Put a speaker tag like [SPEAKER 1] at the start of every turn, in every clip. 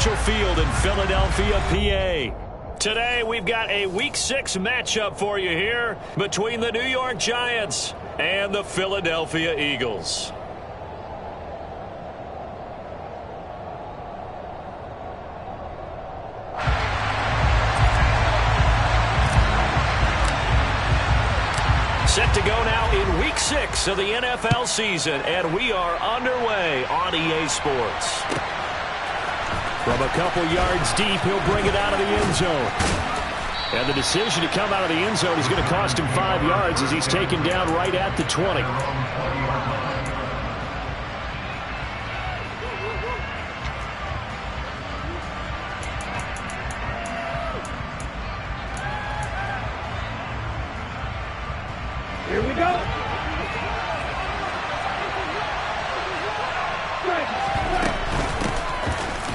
[SPEAKER 1] Financial Field in Philadelphia, PA. Today, we've got a Week 6 matchup for you here between the New York Giants and the Philadelphia Eagles. Set to go now in Week 6 of the NFL season, and we are underway on EA Sports. From a couple yards deep, he'll bring it out of the end zone. And the decision to come out of the end zone is going to cost him 5 yards as he's taken down right at the 20.
[SPEAKER 2] Here we go.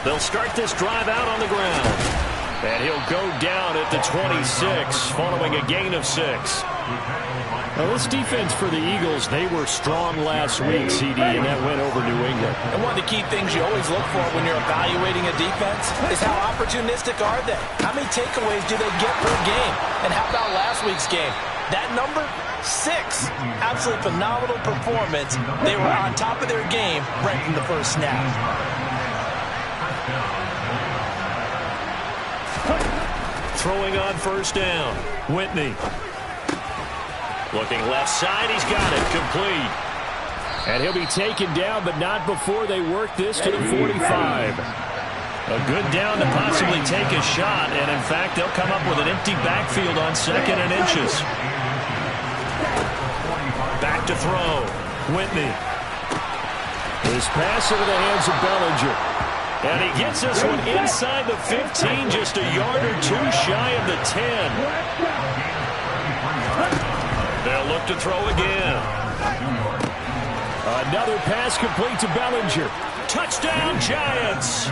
[SPEAKER 1] They'll start this drive out on the ground. And he'll go down at the 26 following a gain of 6. Well, this defense for the Eagles, they were strong last week, CD, and that went over New England.
[SPEAKER 3] And one of the key things you always look for when you're evaluating a defense is how opportunistic are they? How many takeaways do they get per game? And how about last week's game? That number? 6. Absolutely phenomenal performance. They were on top of their game right from the first snap.
[SPEAKER 1] Throwing on first down. Whitney. Looking left side. He's got it. Complete. And he'll be taken down, but not before they work this to the 45. A good down to possibly take a shot. And, in fact, they'll come up with an empty backfield on 2nd and inches. Back to throw. Whitney. His pass into the hands of Bellinger. And he gets this one inside the 15, just a yard or 2 shy of the 10. They'll look to throw again. Another pass complete to Bellinger. Touchdown, Giants!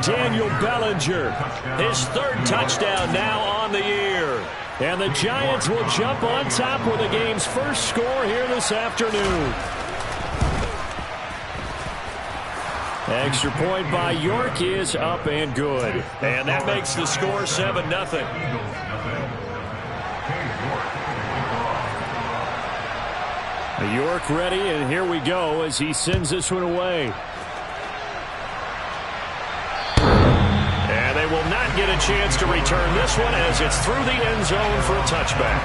[SPEAKER 1] Daniel Bellinger, his 3rd touchdown now on the year. And the Giants will jump on top with the game's first score here this afternoon. Extra point by York is up and good. And that makes the score 7-0. York ready, and here we go as he sends this one away. And they will not get a chance to return this one as it's through the end zone for a touchback.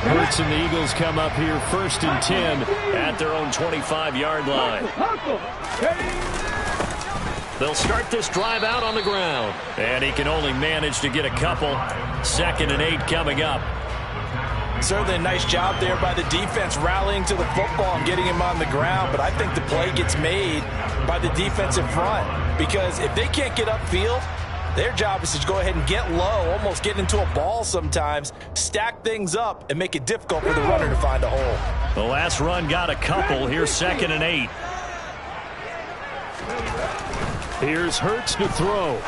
[SPEAKER 1] Hurts and the Eagles come up here 1st and 10 at their own 25-yard line. They'll start this drive out on the ground. And he can only manage to get a couple. 2nd and 8 coming up.
[SPEAKER 3] Certainly a nice job there by the defense rallying to the football and getting him on the ground. But I think the play gets made by the defensive front. Because if they can't get upfield, their job is to go ahead and get low, almost get into a ball sometimes, stack things up, and make it difficult for the runner to find a hole.
[SPEAKER 1] The last run got a couple. Here's 2nd and 8. Here's Hurts to throw.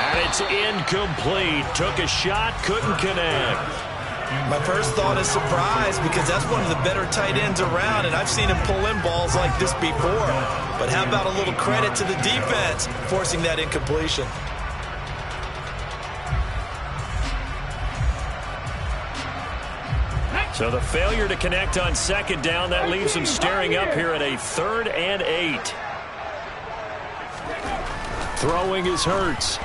[SPEAKER 1] And it's incomplete. Took a shot, couldn't connect.
[SPEAKER 3] My first thought is surprise because that's one of the better tight ends around, and I've seen him pull in balls like this before. But how about a little credit to the defense forcing that incompletion?
[SPEAKER 1] So the failure to connect on 2nd down, that leaves him staring up here at a 3rd and 8. Throwing is Hurts.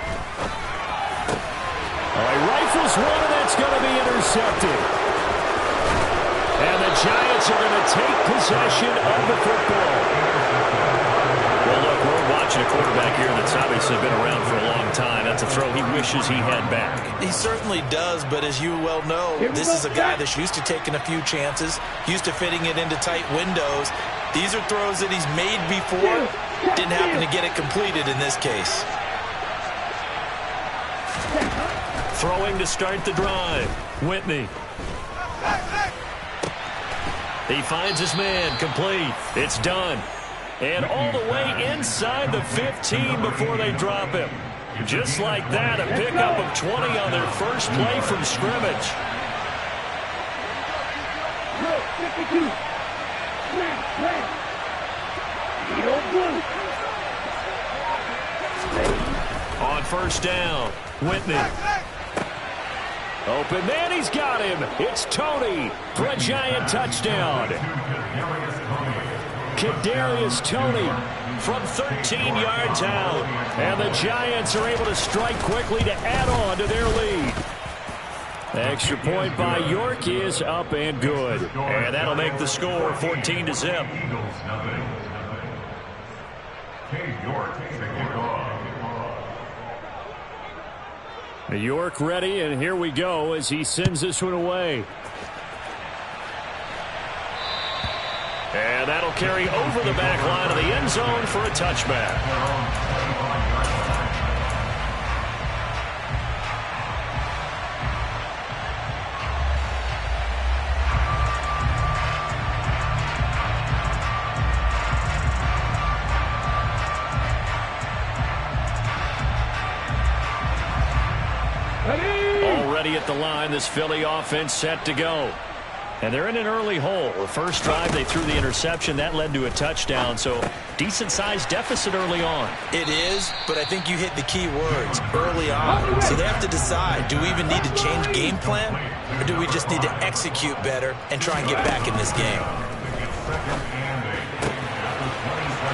[SPEAKER 1] He rifles one, and that's going to be intercepted. And the Giants are going to take possession of the football. Well, look, we're watching a quarterback here that's obviously been around for a long time. That's a throw he wishes he had back.
[SPEAKER 3] He certainly does, but as you well know, this is a guy that's used to taking a few chances, used to fitting it into tight windows. These are throws that he's made before. Didn't happen to get it completed in this case.
[SPEAKER 1] Throwing to start the drive. Whitney. He finds his man, complete. It's done. And all the way inside the 15 before they drop him. Just like that, a pickup of 20 on their first play from scrimmage. On first down, Whitney. Open man, he's got him. It's Tony for a Giant touchdown. Kadarius Toney from 13 yards out. And the Giants are able to strike quickly to add on to their lead. Extra point by York is up and good. And that'll make the score 14-0. York ready, and here we go as he sends this one away. And that'll carry over the back line of the end zone for a touchback. Already at the line, this Philly offense set to go. And they're in an early hole. The first drive, they threw the interception. That led to a touchdown, so decent-sized deficit early on.
[SPEAKER 3] It is, but I think you hit the key words, early on. So they have to decide, do we even need to change game plan, or do we just need to execute better and try and get back in this game?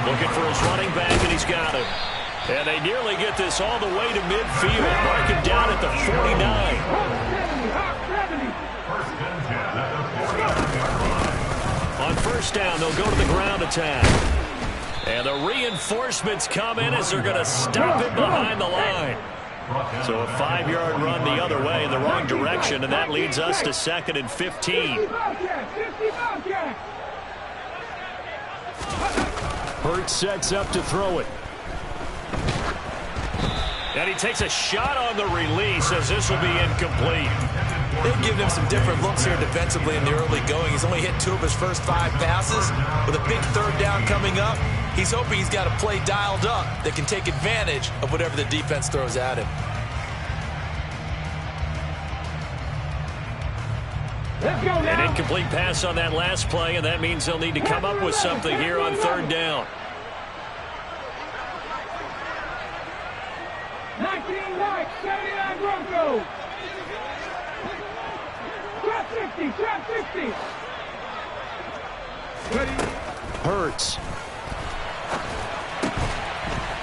[SPEAKER 1] Looking for his running back, and he's got him. And they nearly get this all the way to midfield. Mark him down at the 49. On first down, they'll go to the ground attack. And the reinforcements come in as they're going to stop him behind the line. So a 5-yard run the other way in the wrong direction, and that leads us to 2nd and 15. Hurts sets up to throw it. And he takes a shot on the release as this will be incomplete.
[SPEAKER 3] They've given him some different looks here defensively in the early going. He's only hit 2 of his first 5 passes. With a big 3rd down coming up, he's hoping he's got a play dialed up that can take advantage of whatever the defense throws at him.
[SPEAKER 1] An incomplete pass on that last play, and that means they'll need to come up with something here on 3rd down.
[SPEAKER 2] 79 Broncos. Trap 60, trap 60.
[SPEAKER 1] Hurts.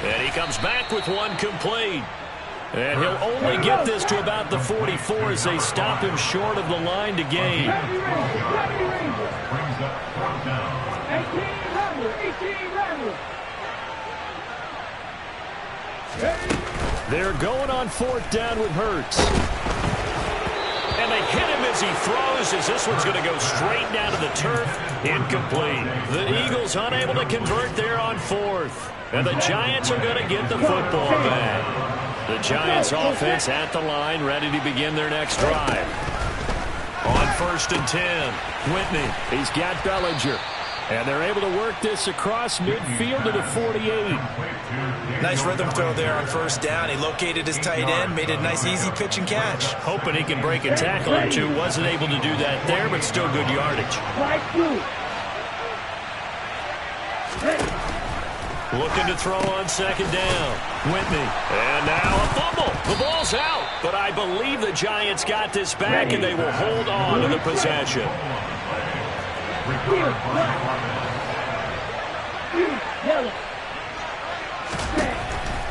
[SPEAKER 1] And he comes back with one complete. And he'll only get this to about the 44 as they stop him short of the line to gain. 18 They're going on 4th down with Hurts. And they hit him as he throws, as this one's going to go straight down to the turf. Incomplete. The Eagles unable to convert there on 4th. And the Giants are going to get the football back. The Giants offense at the line, ready to begin their next drive. On 1st and 10, Whitney. He's got Bellinger. And they're able to work this across midfield to the 48.
[SPEAKER 3] Nice rhythm throw there on 1st down. He located his tight end, made a nice easy pitch and catch.
[SPEAKER 1] Hoping he can break a tackle or two. Wasn't able to do that there, but still good yardage. Looking to throw on 2nd down. Whitney. And now a fumble. The ball's out. But I believe the Giants got this back, and they will hold on to the possession.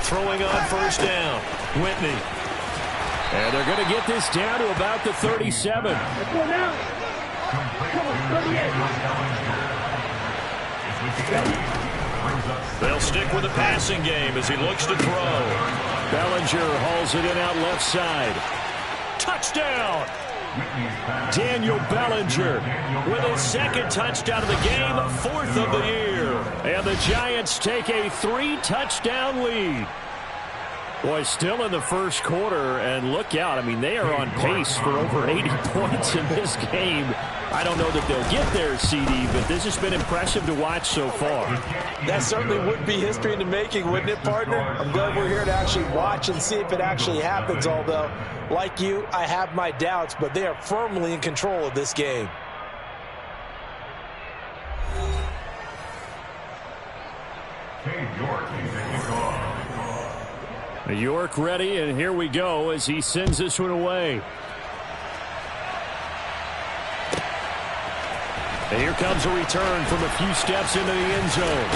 [SPEAKER 1] Throwing on 1st down. Whitney. And they're going to get this down to about the 37. They'll stick with the passing game as he looks to throw. Bellinger hauls it in out left side. Touchdown! Daniel Bellinger with his second touchdown of the game, 4th of the year. And the Giants take a 3-touchdown lead. Boy, still in the first quarter, and look out. I mean, they are on pace for over 80 points in this game. I don't know that they'll get there, CD, but this has been impressive to watch so far.
[SPEAKER 3] That certainly would be history in the making, wouldn't it, partner? I'm glad we're here to actually watch and see if it actually happens, although, like you, I have my doubts, but they are firmly in control of this game.
[SPEAKER 1] York ready, and here we go as he sends this one away. And here comes a return from a few steps into the end zone.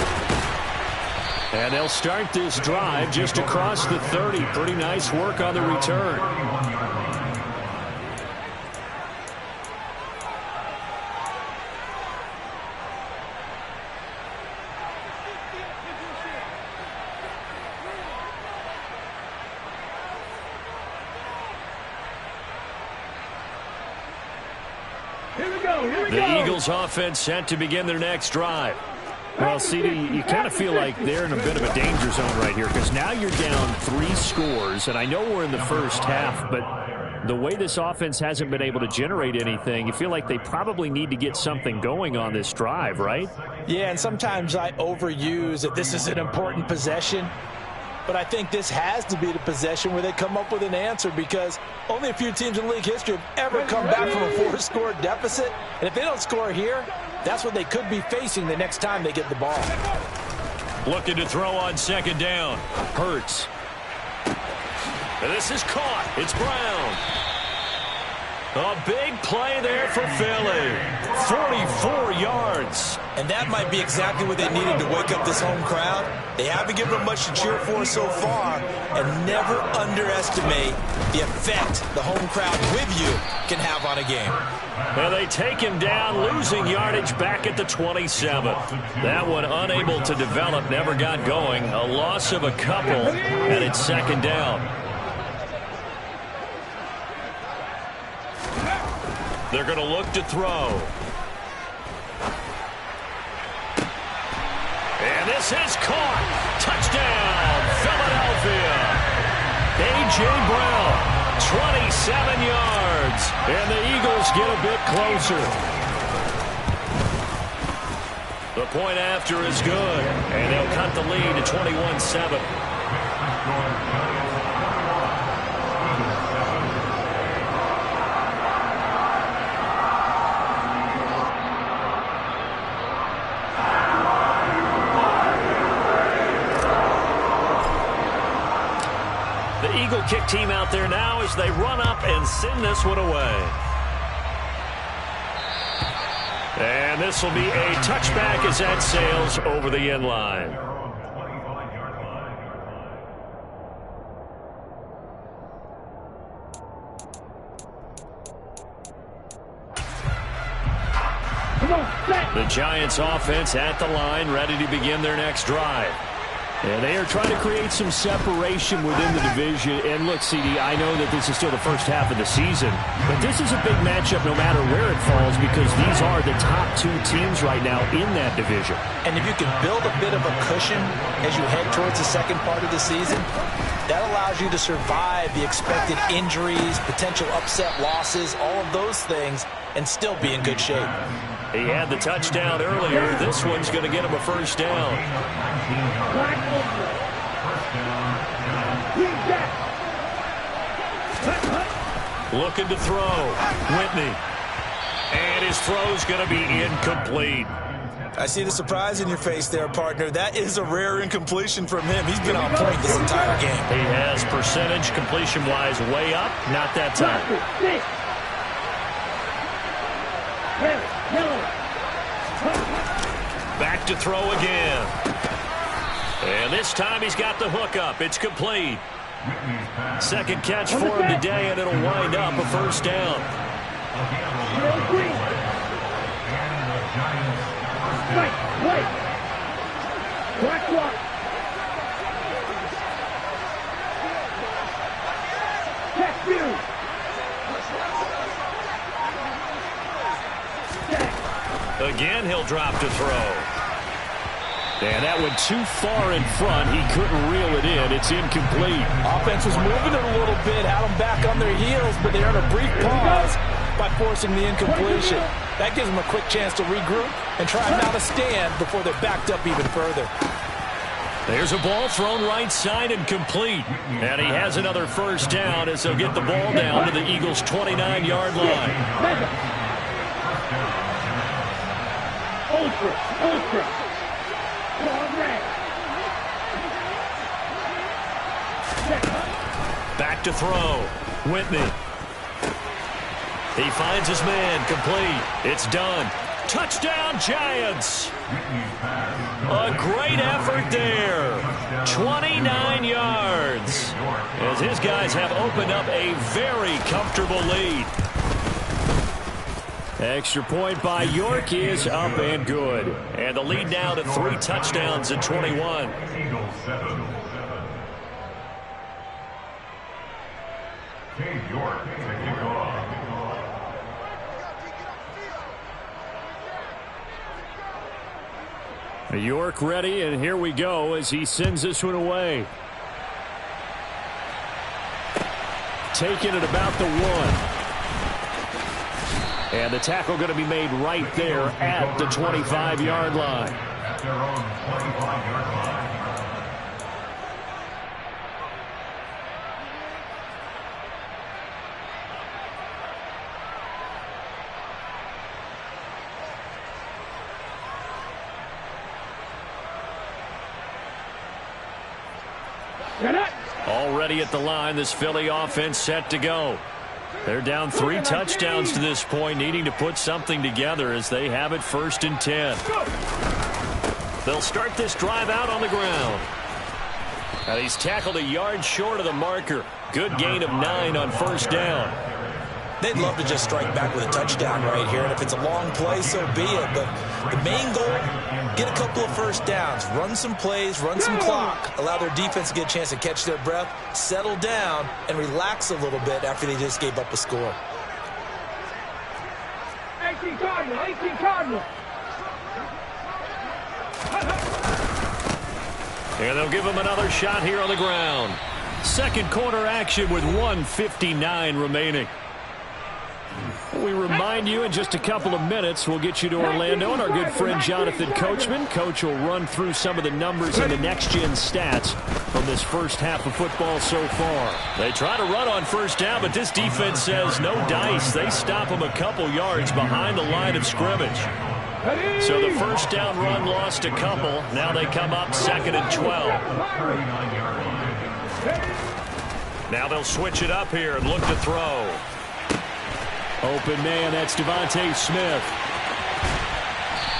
[SPEAKER 1] And they'll start this drive just across the 30. Pretty nice work on the return. The Eagles offense set to begin their next drive. Well, CD, you kind of feel like they're in a bit of a danger zone right here because now you're down 3 scores, and I know we're in the first half, but the way this offense hasn't been able to generate anything, you feel like they probably need to get something going on this drive, right? Yeah, and sometimes I overuse that this is an important possession. But I think this has to be the possession where they come up with an answer because only a few teams in league history have ever come back from a 4-score deficit. And if they don't score here, that's what they could be facing the next time they get the ball. Looking to throw on second down. Hurts. And this is caught. It's Brown. A big play there for Philly. 44 yards.
[SPEAKER 3] And that might be exactly what they needed to wake up this home crowd. They haven't given them much to cheer for so far. And never underestimate the effect the home crowd with you can have on a game.
[SPEAKER 1] Well, they take him down, losing yardage back at the 27. That one unable to develop, never got going. A loss of a couple, and it's second down. They're going to look to throw. And this is caught. Touchdown, Philadelphia. A.J. Brown, 27 yards. And the Eagles get a bit closer. The point after is good. And they'll cut the lead to 21-7. Eagle kick team out there now as they run up and send this one away. And this will be a touchback as that sails over the end line. The Giants offense at the line, ready to begin their next drive. And they are trying to create some separation within the division. And look, CD, I know that this is still the first half of the season, but this is a big matchup no matter where it falls because these are the top 2 teams right now in that division.
[SPEAKER 3] And if you can build a bit of a cushion as you head towards the second part of the season, that allows you to survive the expected injuries, potential upset losses, all of those things, and still be in good shape.
[SPEAKER 1] He had the touchdown earlier. This one's going to get him a first down. Looking to throw. Whitney. And his throw's going to be incomplete.
[SPEAKER 3] I see the surprise in your face there, partner. That is a rare incompletion from him. He's been on point this entire game.
[SPEAKER 1] He has percentage completion-wise way up. Not that time. Back to throw again. And this time he's got the hook up. It's complete. Second catch for him today, and it'll wind up a first down. he'll drop to throw. And that went too far in front. He couldn't reel it in. It's incomplete.
[SPEAKER 3] Offense was moving it a little bit, had them back on their heels, but they earned a brief pause by forcing the incompletion. That gives them a quick chance to regroup and try now to stand before they're backed up even further.
[SPEAKER 1] There's a ball thrown right side and complete. And he has another first down as they'll get the ball down to the Eagles' 29-yard line.
[SPEAKER 2] Ultra.
[SPEAKER 1] Back to throw. Whitney. He finds his man. Complete. It's done. Touchdown, Giants. A great effort there. 29 yards. As his guys have opened up a very comfortable lead. Extra point by York is up and good. And the lead now to 3 touchdowns at 21.
[SPEAKER 4] York to kick off.
[SPEAKER 1] York ready, and here we go as he sends this one away. Taking it about the 1. And the tackle going to be made right there at the 25-yard line.
[SPEAKER 4] At their own 25-yard line.
[SPEAKER 1] Already at the line, this Philly offense set to go. They're down 3 touchdowns to this point, needing to put something together as they have it 1st and 10. They'll start this drive out on the ground. And he's tackled a yard short of the marker. Good gain of 9 on 1st down.
[SPEAKER 3] They'd love to just strike back with a touchdown right here, and if it's a long play, so be it. But the main goal, get a couple of first downs, run some plays, run some clock, allow their defense to get a chance to catch their breath, settle down, and relax a little bit after they just gave up a score.
[SPEAKER 2] 18 Cardinal.
[SPEAKER 1] And they'll give him another shot here on the ground. Second quarter action with 1:59 remaining. We remind you in just a couple of minutes we'll get you to Orlando and our good friend Jonathan Coachman. Coach will run through some of the numbers and the next-gen stats from this first half of football so far. They try to run on 1st down, but this defense says no dice. They stop them a couple yards behind the line of scrimmage. So the 1st down run lost a couple. Now they come up 2nd and 12. Now they'll switch it up here and look to throw. Open man, that's Devontae Smith.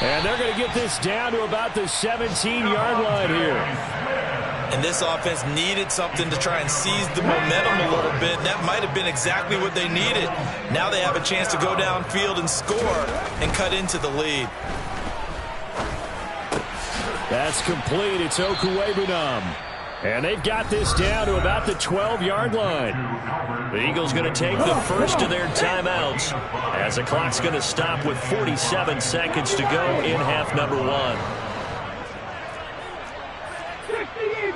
[SPEAKER 1] And they're going to get this down to about the 17-yard line here.
[SPEAKER 3] And this offense needed something to try and seize the momentum a little bit. That might have been exactly what they needed. Now they have a chance to go downfield and score and cut into the lead.
[SPEAKER 1] That's complete. It's Okuwebunam. And they've got this down to about the 12-yard line. The Eagles going to take the first of their timeouts as the clock's going to stop with 47 seconds to go in half number 1.
[SPEAKER 2] 60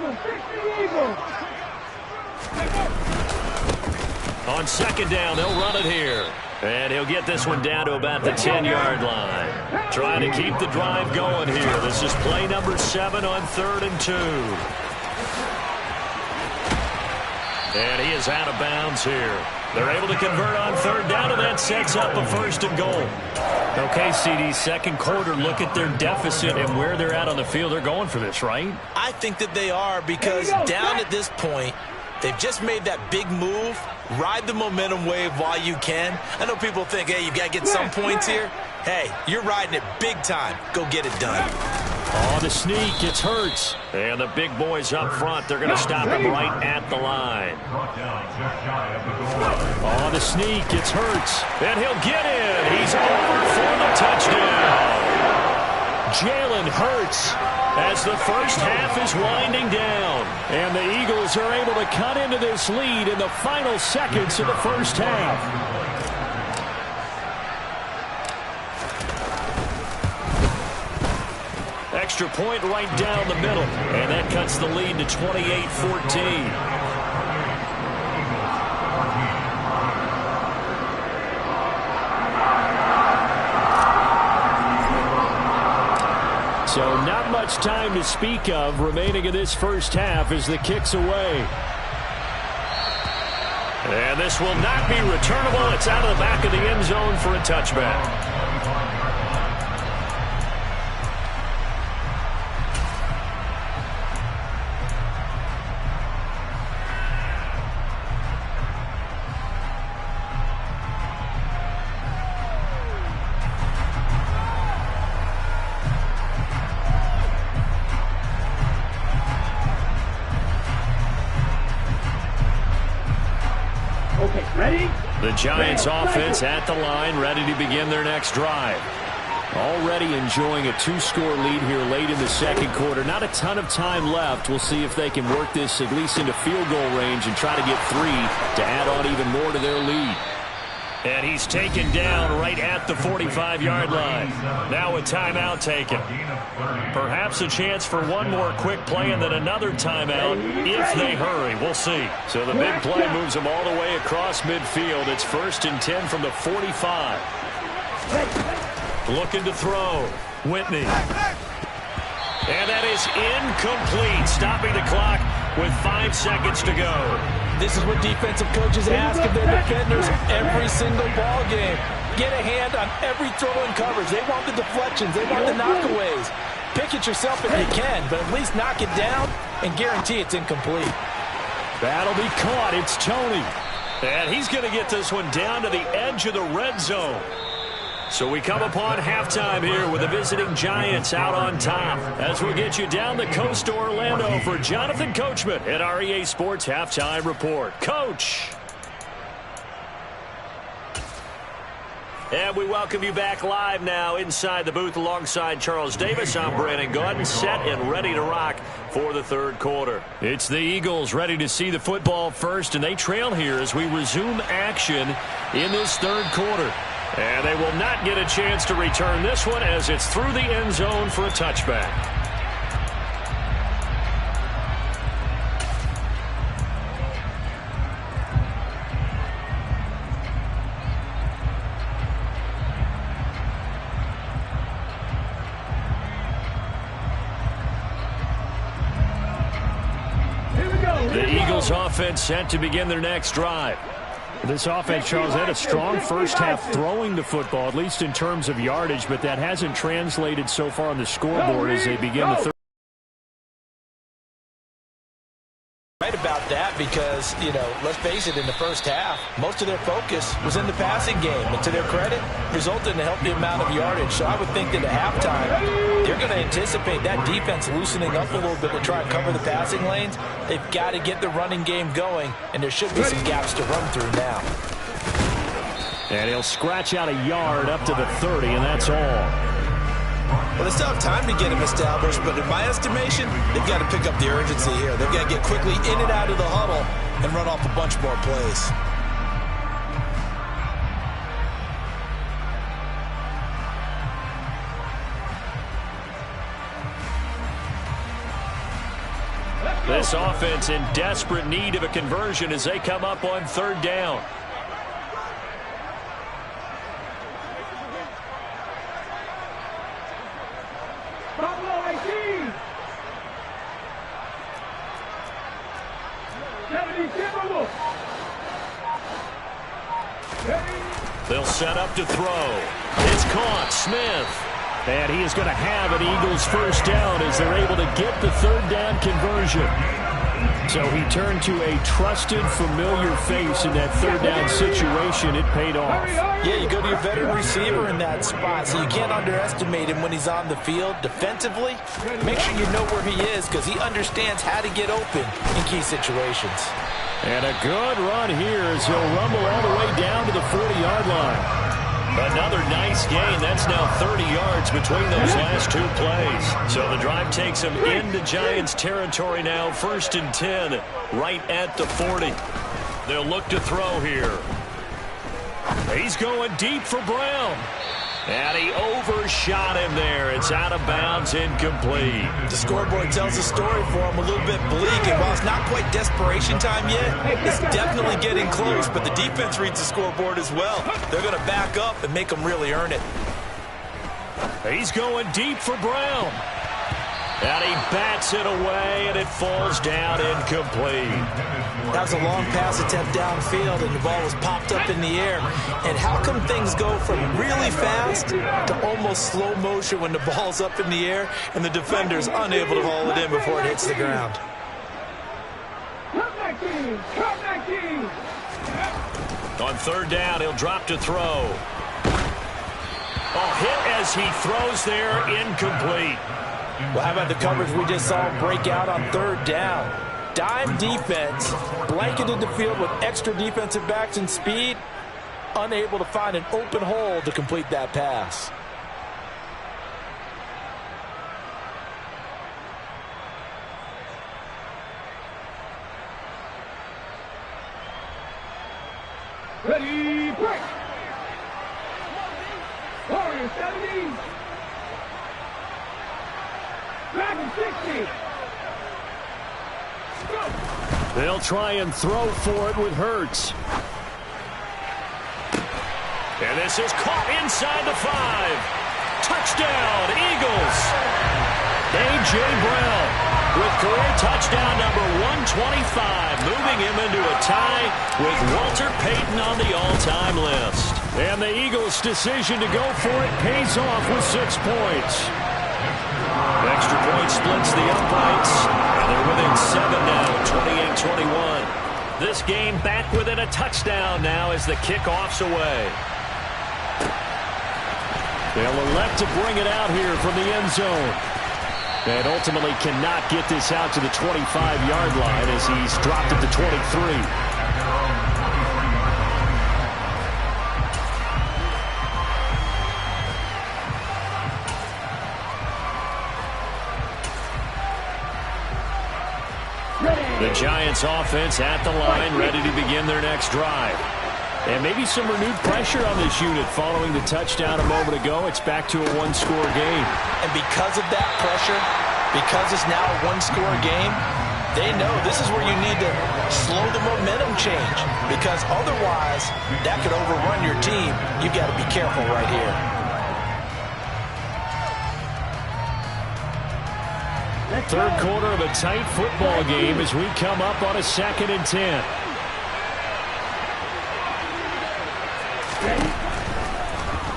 [SPEAKER 1] On 2nd down, they'll run it here. And he'll get this one down to about the 10-yard line. Trying to keep the drive going here. This is play number 7 on 3rd and 2. And he is out of bounds here. They're able to convert on 3rd down, and that sets up a 1st and goal. Okay, CD, second quarter, look at their deficit and where they're at on the field. They're going for this, right?
[SPEAKER 3] I think that they are, because down at this point, they've just made that big move. Ride the momentum wave while you can. I know people think, hey, you got to get some points here. Hey, you're riding it big time. Go get it done.
[SPEAKER 1] Oh, the sneak, it's Hurts. And the big boys up front, they're going to stop him right at the line. Oh, the sneak, it's Hurts. And he'll get in. He's over for the touchdown. Jalen Hurts as the first half is winding down. And the Eagles are able to cut into this lead in the final seconds of the first half. extra point right down the middle. And that cuts the lead to 28-14. So not much time to speak of remaining in this first half as the kick's away. And this will not be returnable. It's out of the back of the end zone for a touchback. The Giants offense at the line, ready to begin their next drive. Already enjoying a two-score lead here late in the second quarter. Not a ton of time left. We'll see if they can work this at least into field goal range and try to get 3 to add on even more to their lead. And he's taken down right at the 45-yard line. Now a timeout taken. Perhaps a chance for one more quick play and then another timeout if they hurry. We'll see. So the big play moves them all the way across midfield. It's 1st and 10 from the 45. Looking to throw. Whitney. And that is incomplete. Stopping the clock with 5 seconds to go.
[SPEAKER 3] This is what defensive coaches ask of their defenders every single ball game. Get a hand on every throw and coverage. They want the deflections. They want the knockaways. Pick it yourself if you can, but at least knock it down and guarantee it's incomplete.
[SPEAKER 1] That'll be caught. It's Tony. And he's going to get this one down to the edge of the red zone. So we come upon halftime here with the visiting Giants out on top. As we'll get you down the coast to Orlando for Jonathan Coachman at our EA Sports Halftime Report. Coach. And we welcome you back live now inside the booth alongside Charles Davis. I'm Brandon Gaudin, set and ready to rock for the third quarter. It's the Eagles ready to see the football first, and they trail here as we resume action in this third quarter. And they will not get a chance to return this one as it's through the end zone for a touchback. The Eagles offense set to begin their next drive. This offense, Charles, had a strong first half throwing the football, at least in terms of yardage, but that hasn't translated so far on the scoreboard as they begin the third.
[SPEAKER 3] Right about that because, let's face it, in the first half, most of their focus was in the passing game. And to their credit, resulted in a healthy amount of yardage. So I would think that at halftime, they're going to anticipate that defense loosening up a little bit to try and cover the passing lanes. They've got to get the running game going, and there should be some gaps to run through now.
[SPEAKER 1] And he'll scratch out a yard up to the 30, and that's all.
[SPEAKER 3] Well, they still have time to get him established, but in my estimation, they've got to pick up the urgency here. They've got to get quickly in and out of the huddle and run off a bunch more plays.
[SPEAKER 1] This offense in desperate need of a conversion as they come up on third down. They'll set up to throw. It's caught. Smith. And he is going to have an Eagles first down as they're able to get the third down conversion. So he turned to a trusted, familiar face in that third down situation. It paid off.
[SPEAKER 3] Yeah, you go to your veteran receiver in that spot, so you can't underestimate him when he's on the field. Defensively, make sure you know where he is because he understands how to get open in key situations.
[SPEAKER 1] And a good run here as he'll rumble all the way down to the 40-yard line. Another nice gain. That's now 30 yards between those last two plays. So the drive takes him into Giants territory now. 1st and 10 right at the 40. They'll look to throw here. He's going deep for Brown. And he overshot him there. It's out of bounds, incomplete.
[SPEAKER 3] The scoreboard tells the story for him a little bit bleak, and while it's not quite desperation time yet, it's definitely getting close, but the defense reads the scoreboard as well. They're going to back up and make them really earn it.
[SPEAKER 1] He's going deep for Brown. And he bats it away, and it falls down incomplete.
[SPEAKER 3] That was a long pass attempt downfield, and the ball was popped up in the air. And how come things go from really fast to almost slow motion when the ball's up in the air and the defender's unable to haul it in before it hits the ground?
[SPEAKER 1] On third down, he'll drop to throw. Oh, hit as he throws there, incomplete.
[SPEAKER 3] Well, how about the coverage we just saw him break out on third down? Dime defense, blanketed the field with extra defensive backs and speed, unable to find an open hole to complete that pass.
[SPEAKER 2] Ready, break. Warrior 70. Dragon 60. Go.
[SPEAKER 1] They'll try and throw for it with Hurts. And this is caught inside the 5. Touchdown, Eagles. A.J. Brown with career touchdown number 125, moving him into a tie with Walter Payton on the all-time list. And the Eagles' decision to go for it pays off with 6 points. Extra point splits the uprights, and they're within 7 now, 28-21. This game back within a touchdown now as the kickoff's away. They'll elect to bring it out here from the end zone. And ultimately cannot get this out to the 25-yard line as he's dropped it to 23. The Giants offense at the line, ready to begin their next drive. And maybe some renewed pressure on this unit following the touchdown a moment ago. It's back to a one-score game.
[SPEAKER 3] And because of that pressure, because it's now a one-score game, they know this is where you need to slow the momentum change. Because otherwise, that could overrun your team. You've got to be careful right here.
[SPEAKER 1] Third quarter of a tight football game as we come up on a 2nd and 10.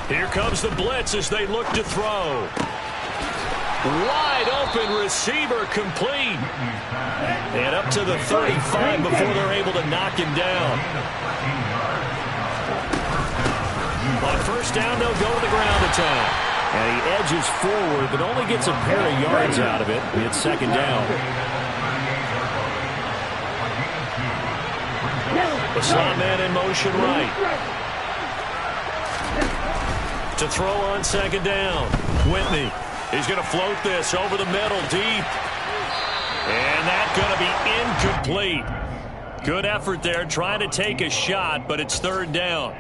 [SPEAKER 1] Here comes the blitz as they look to throw. Wide open receiver complete. And up to the 35 before they're able to knock him down. On first down, they'll go to the ground attack. And he edges forward, but only gets a pair of yards out of it. It's 2nd down. The slot man in motion right. To throw on 2nd down. Whitney. He's going to float this over the middle deep. And that's going to be incomplete. Good effort there trying to take a shot, but it's 3rd down.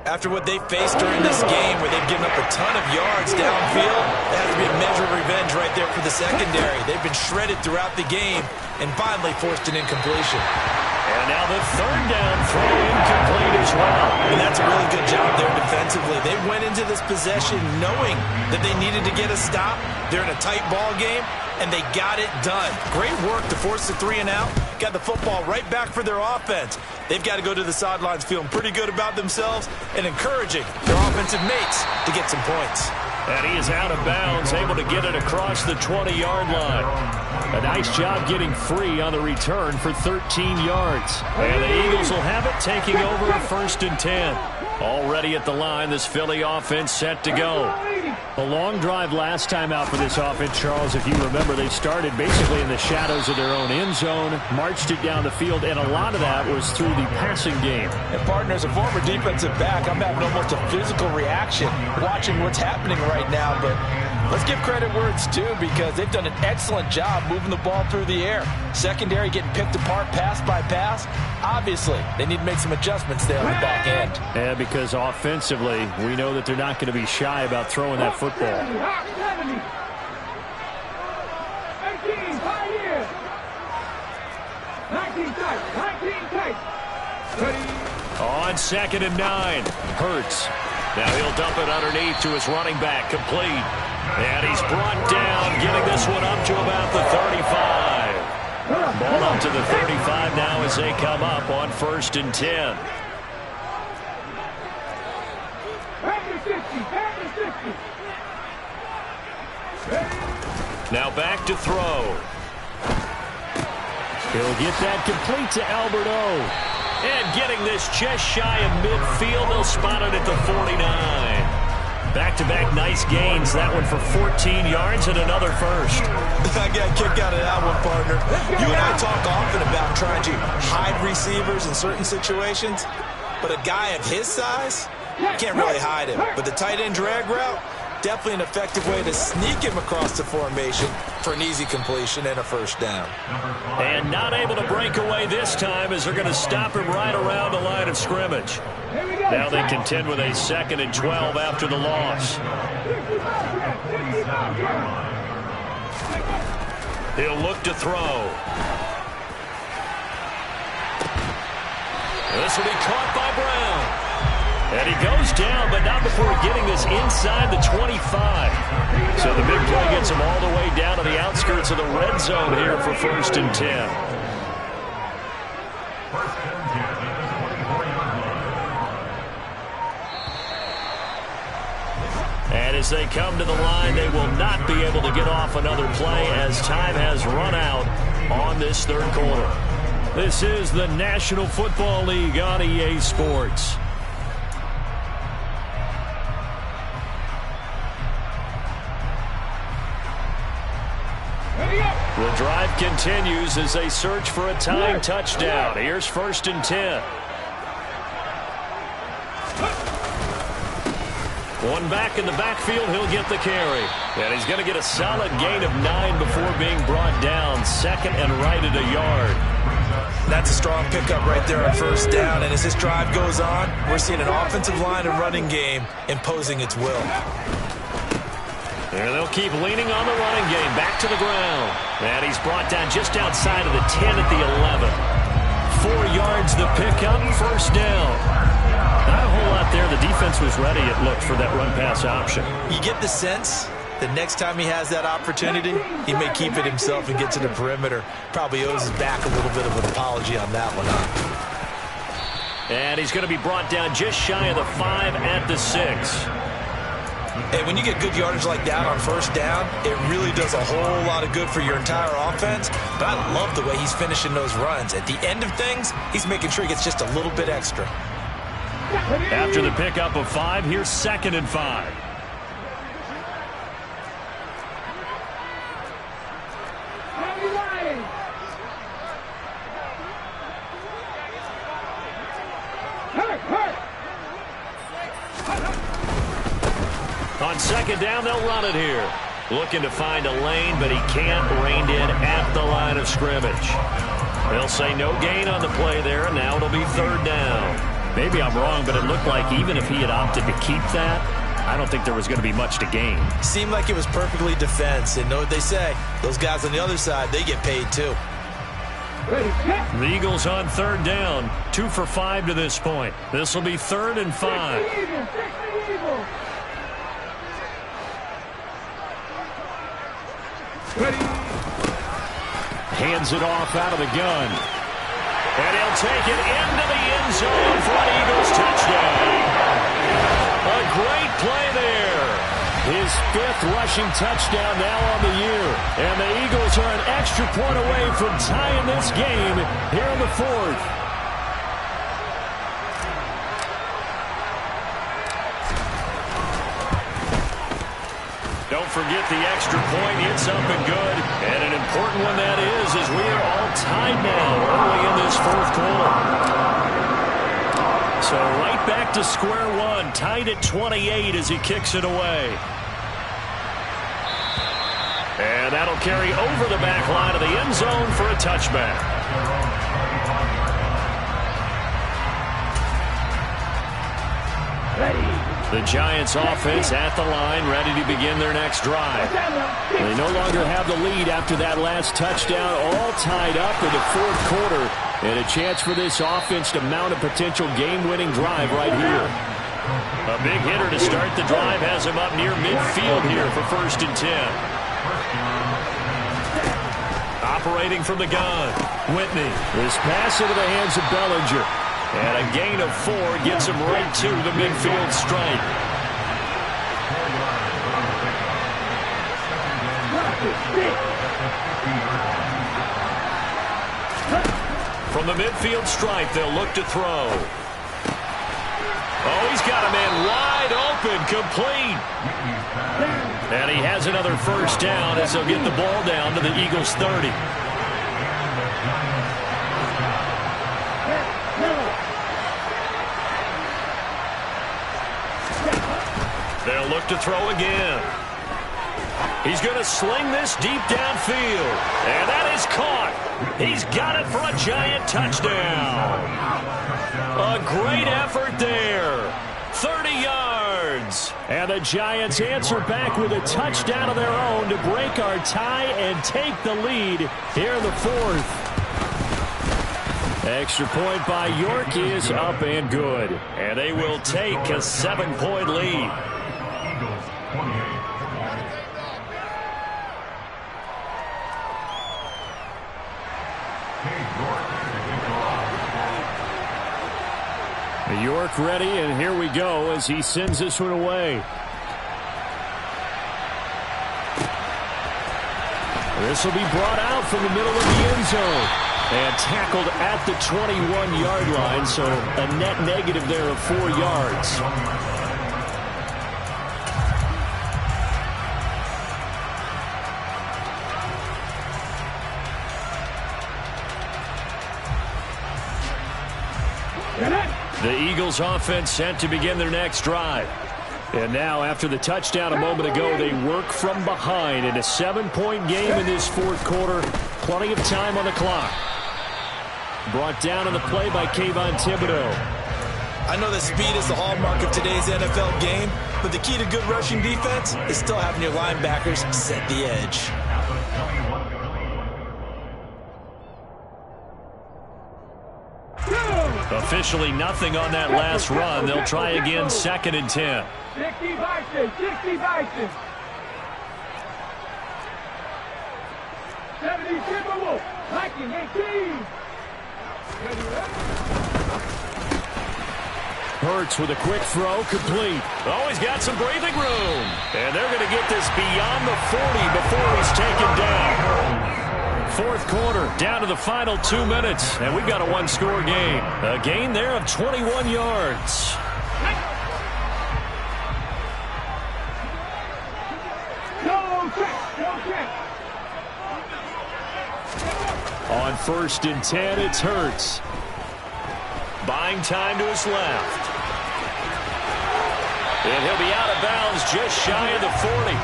[SPEAKER 3] After what they faced during this game where they've given up a ton of yards downfield, there has to be a measure of revenge right there for the secondary. They've been shredded throughout the game and finally forced an incompletion.
[SPEAKER 1] And now the 3rd down throw incomplete as well.
[SPEAKER 3] And that's a really good job there defensively. They went into this possession knowing that they needed to get a stop. They're in a tight ball game, and they got it done. Great work to force the 3 and out. Got the football right back for their offense. They've got to go to the sidelines feeling pretty good about themselves and encouraging their offensive mates to get some points.
[SPEAKER 1] And he is out of bounds, able to get it across the 20-yard line. A nice job getting free on the return for 13 yards. And the Eagles will have it, taking over 1st and 10. Already at the line, this Philly offense set to go. A long drive last time out for this offense, Charles. If you remember, they started basically in the shadows of their own end zone, marched it down the field, and a lot of that was through the passing game.
[SPEAKER 3] And, partner, as a former defensive back, I'm having almost a physical reaction watching what's happening right now. But Let's give credit where it's due because they've done an excellent job moving the ball through the air. Secondary getting picked apart pass by pass. Obviously, they need to make some adjustments there on the back end.
[SPEAKER 1] Yeah, because offensively, we know that they're not going to be shy about throwing that football.
[SPEAKER 2] 18, 5 years. 19 tight, 19 tight. Ready.
[SPEAKER 1] On 2nd and 9, Hurts. Now he'll dump it underneath to his running back, complete. And he's brought down, getting this one up to about the 35. Ball up to the 35 now as they come up on 1st and 10.
[SPEAKER 2] Back to 60, back to 60.
[SPEAKER 1] Now back to throw. He'll get that complete to Albert O. And getting this just shy of midfield, they'll spot it at the 49. Back-to-back nice gains. That one for 14 yards and another first.
[SPEAKER 3] I got a kick out of that one, partner. You and I talk often about trying to hide receivers in certain situations, but a guy of his size, you can't really hide him. But the tight end drag route, definitely an effective way to sneak him across the formation for an easy completion and a first down.
[SPEAKER 1] And not able to break away this time as they're going to stop him right around the line of scrimmage. Now they contend with a 2nd and 12 after the loss. He'll look to throw. This will be caught by Brown. And he goes down, but not before getting this inside the 25. So the big play gets him all the way down to the outskirts of the red zone here for 1st and 10. And as they come to the line, they will not be able to get off another play as time has run out on this 3rd quarter. This is the National Football League on EA Sports. The drive continues as they search for a tying touchdown. Here's 1st and 10. One back in the backfield, he'll get the carry. And he's going to get a solid gain of 9 before being brought down. 2nd and right at a yard.
[SPEAKER 3] That's a strong pickup right there on 1st down. And as this drive goes on, we're seeing an offensive line and running game imposing its will.
[SPEAKER 1] And they'll keep leaning on the running game. Back to the ground. And he's brought down just outside of the 10 at the 11. 4 yards the pickup, 1st down. Not a whole lot there. The defense was ready, it looked, for that run-pass option.
[SPEAKER 3] You get the sense that next time he has that opportunity, he may keep it himself and get to the perimeter. Probably owes his back a little bit of an apology on that one, huh?
[SPEAKER 1] And he's going to be brought down just shy of the 5 at the 6.
[SPEAKER 3] And when you get good yardage like that on 1st down, it really does a whole lot of good for your entire offense. But I love the way he's finishing those runs. At the end of things, he's making sure he gets just a little bit extra.
[SPEAKER 1] After the pickup of 5, here's 2nd and 5. On 2nd down, they'll run it here. Looking to find a lane, but he can't. Reined in at the line of scrimmage. They'll say no gain on the play there, and now it'll be 3rd down. Maybe I'm wrong, but it looked like even if he had opted to keep that, I don't think there was going to be much to gain.
[SPEAKER 3] Seemed like it was perfectly defense. And know what they say? Those guys on the other side, they get paid too.
[SPEAKER 1] The Eagles on 3rd down. 2 for 5 to this point. This will be 3rd and 5. Hands it off out of the gun. And he'll take it into the end zone for an Eagles touchdown. A great play there. His 5th rushing touchdown now on the year. And the Eagles are an extra point away from tying this game here in the 4th. Don't forget the extra point. It's up and good. And an important one that is, as we are all tied now early in this 4th quarter. So right back to square one, tied at 28 as he kicks it away. And that'll carry over the back line of the end zone for a touchback. The Giants offense at the line, ready to begin their next drive. They no longer have the lead after that last touchdown, all tied up in the fourth quarter. And a chance for this offense to mount a potential game-winning drive right here. A big hitter to start the drive has him up near midfield here for 1st and 10. Operating from the gun, Whitney. This pass into the hands of Bellinger. And a gain of 4 gets him right to the midfield stripe. From the midfield stripe, they'll look to throw. Oh, he's got a man wide open, complete. And he has another 1st down as they'll get the ball down to the Eagles' 30. They'll look to throw again. He's going to sling this deep downfield. And that is caught. He's got it for a Giant touchdown. A great effort there. 30 yards. And the Giants answer back with a touchdown of their own to break our tie and take the lead here in the 4th. Extra point by York is up and good. And they will take a 7-point lead. York ready, and here we go as he sends this one away. This will be brought out from the middle of the end zone and tackled at the 21-yard line, so a net negative there of 4 yards. The Eagles offense sent to begin their next drive. And now, after the touchdown a moment ago, they work from behind in a 7-point game in this 4th quarter. Plenty of time on the clock. Brought down on the play by Kayvon Thibodeau.
[SPEAKER 3] I know that speed is the hallmark of today's NFL game, but the key to good rushing defense is still having your linebackers set the edge.
[SPEAKER 1] Officially nothing on that last run. They'll try again, 2nd and 10.
[SPEAKER 2] 60 Bison, 60 Bison. 70 Timberwolves, Viking 18.
[SPEAKER 1] Hurts with a quick throw, complete. Oh, he's got some breathing room. And they're going to get this beyond the 40 before he's taken down. 4th quarter, down to the final 2 minutes, and we've got a 1-score game. A gain there of 21 yards. On 1st and 10, it's Hurts. Buying time to his left. And he'll be out of bounds just shy of the 40.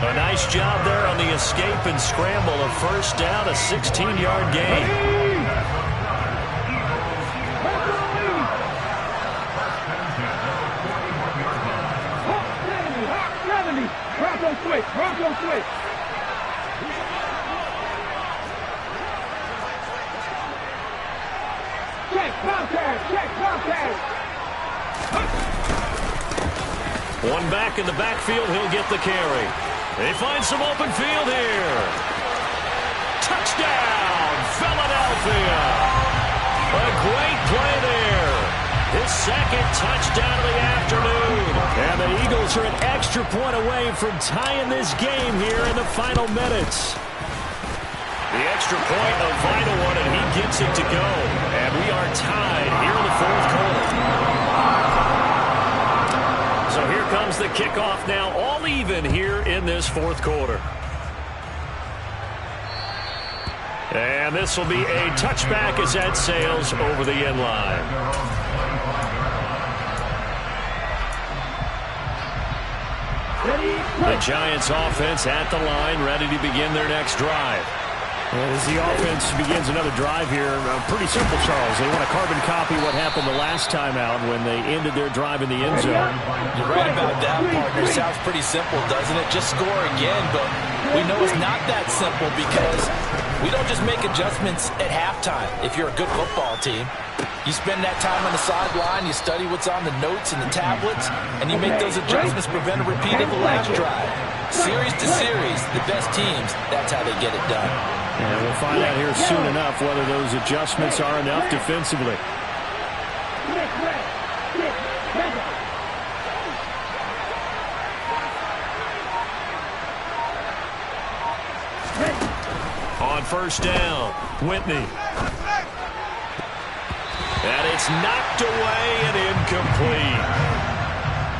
[SPEAKER 1] A nice job there on the escape and scramble. A 1st down, a 16-yard gain.
[SPEAKER 2] Bronco switch, Bronco switch. Check, contact, check, contact.
[SPEAKER 1] One back in the backfield, he'll get the carry. They find some open field here. Touchdown, Philadelphia. A great play there. His 2nd touchdown of the afternoon. And the Eagles are an extra point away from tying this game here in the final minutes. The extra point, a vital one, and he gets it to go. And we are tied here in the 4th quarter. So here comes the kickoff now, all even here in this 4th quarter. And this will be a touchback as that sails over the end line.
[SPEAKER 2] Ready?
[SPEAKER 1] The Giants offense at the line, ready to begin their next drive. And as the offense begins another drive here, pretty simple, Charles. They want to carbon copy what happened the last time out when they ended their drive in the end zone.
[SPEAKER 3] You're right about that, partner. Sounds pretty simple, doesn't it? Just score again, but we know it's not that simple because we don't just make adjustments at halftime if you're a good football team. You spend that time on the sideline, you study what's on the notes and the tablets, and you make those adjustments to prevent a repeat of the last drive. Series to series, the best teams, that's how they get it done.
[SPEAKER 1] And we'll find out here soon enough whether those adjustments are enough defensively. On first down, Whitney. And it's knocked away and incomplete.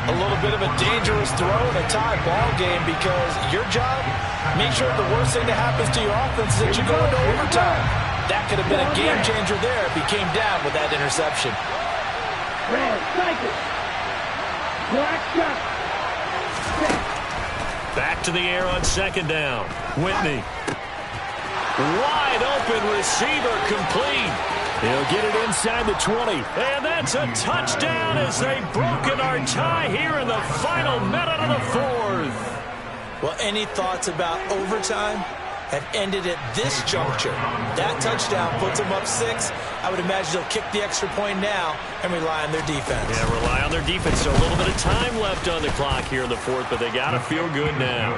[SPEAKER 3] A little bit of a dangerous throw in a tie ball game because your job, make sure the worst thing that happens to your offense is that you go into overtime. That could have been a game changer there if he came down with that interception.
[SPEAKER 1] Back to the air on second down. Whitney. Wide open receiver complete. He'll get it inside the 20. And that's a touchdown as they've broken our tie here in the final minute of the fourth.
[SPEAKER 3] Well, any thoughts about overtime have ended at this juncture. That touchdown puts them up 6. I would imagine they'll kick the extra point now and rely on their defense.
[SPEAKER 1] Yeah, rely on their defense. So a little bit of time left on the clock here in the fourth, but they got to feel good now.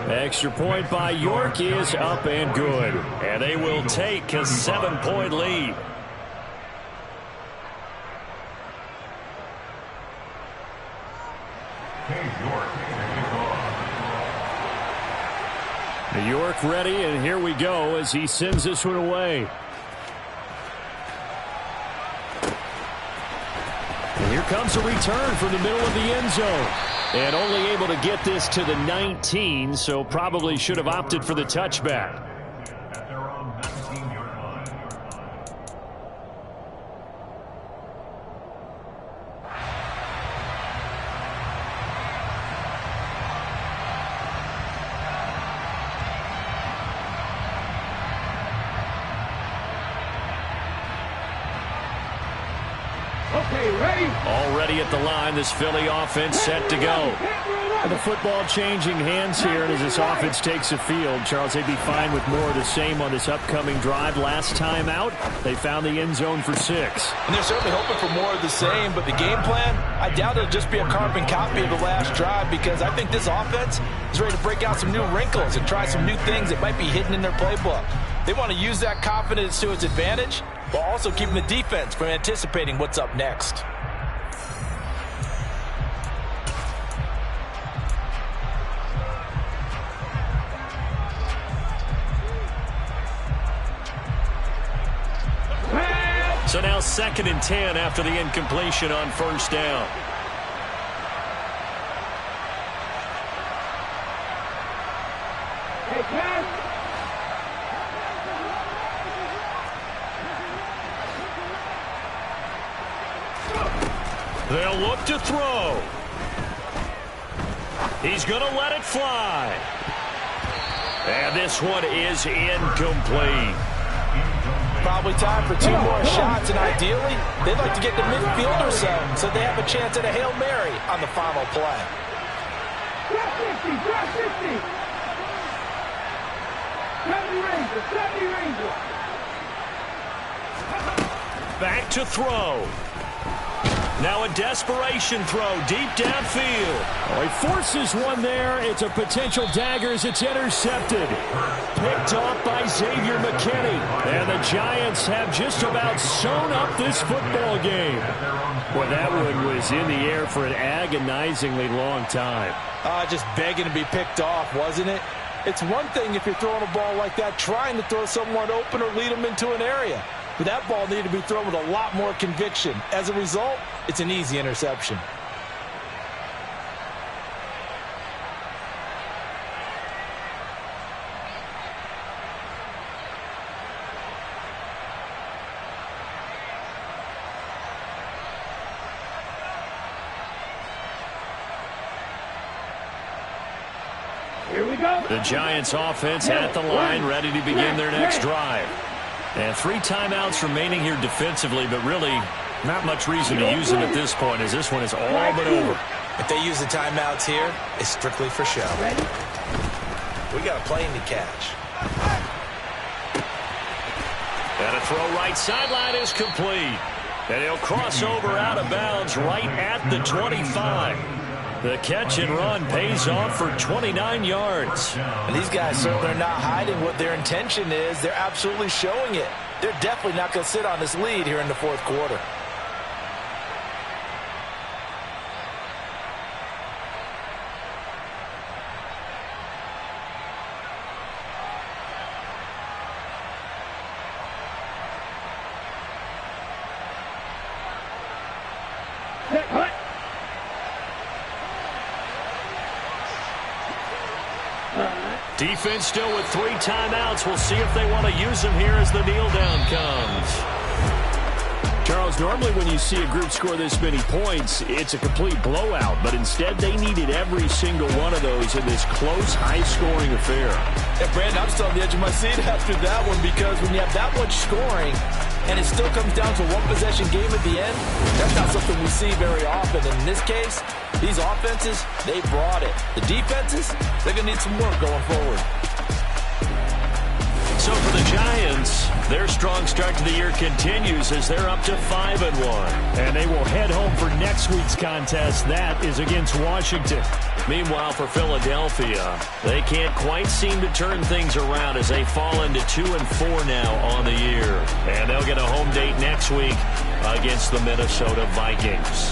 [SPEAKER 1] Extra point by York is up and good. And they will take a 7-point lead. York ready, and here we go as he sends this one away. And here comes a return from the middle of the end zone. And only able to get this to the 19, so probably should have opted for the touchback. Already at the line, this Philly offense set to go. And the football changing hands here, and as this offense takes the field, Charles, they'd be fine with more of the same on this upcoming drive. Last time out, they found the end zone for 6.
[SPEAKER 3] And they're certainly hoping for more of the same, but the game plan, I doubt it'll just be a carbon copy of the last drive because I think this offense is ready to break out some new wrinkles and try some new things that might be hidden in their playbook. They want to use that confidence to its advantage, while also keeping the defense from anticipating what's up next.
[SPEAKER 1] So now 2nd and 10 after the incompletion on first down. They'll look to throw. He's going to let it fly. And this one is incomplete.
[SPEAKER 3] Probably time for 2 more shots, and ideally, they'd like to get to midfield or so they have a chance at a Hail Mary on the final play.
[SPEAKER 2] Drop 50. 70 Rangers.
[SPEAKER 1] Back to throw. Now a desperation throw deep downfield. Oh, he forces one there. It's a potential dagger as it's intercepted. Picked off by Xavier McKinney. And the Giants have just about sewn up this football game. Well, that one was in the air for an agonizingly long time.
[SPEAKER 3] Just begging to be picked off, wasn't it? It's one thing if you're throwing a ball like that, trying to throw someone open or lead them into an area. But that ball needed to be thrown with a lot more conviction. As a result, it's an easy interception.
[SPEAKER 2] Here we go.
[SPEAKER 1] The Giants offense at the line, ready to begin their next drive. And 3 timeouts remaining here defensively, but really not much reason to use them at this point, as this one is all but over.
[SPEAKER 3] If they use the timeouts here, it's strictly for show. We got a plane to catch.
[SPEAKER 1] And a throw right sideline is complete. And he'll cross over out of bounds right at the 25. The catch and run pays off for 29 yards.
[SPEAKER 3] And these guys certainly are not hiding what their intention is. They're absolutely showing it. They're definitely not going to sit on this lead here in the fourth quarter.
[SPEAKER 1] Defense still with 3 timeouts. We'll see if they want to use them here as the kneel down comes. Charles, normally when you see a group score this many points, it's a complete blowout. But instead, they needed every single one of those in this close, high-scoring affair.
[SPEAKER 3] Yeah, Brandon, I'm still on the edge of my seat after that one, because when you have that much scoring and it still comes down to one possession game at the end, that's not something we see very often. And in this case, these offenses, they brought it. The defenses, they're going to need some work going forward.
[SPEAKER 1] So for the Giants, their strong start to the year continues as they're up to 5-1. And they will head home for next week's contest. That is against Washington. Meanwhile, for Philadelphia, they can't quite seem to turn things around as they fall into 2-4 now on the year. And they'll get a home date next week against the Minnesota Vikings.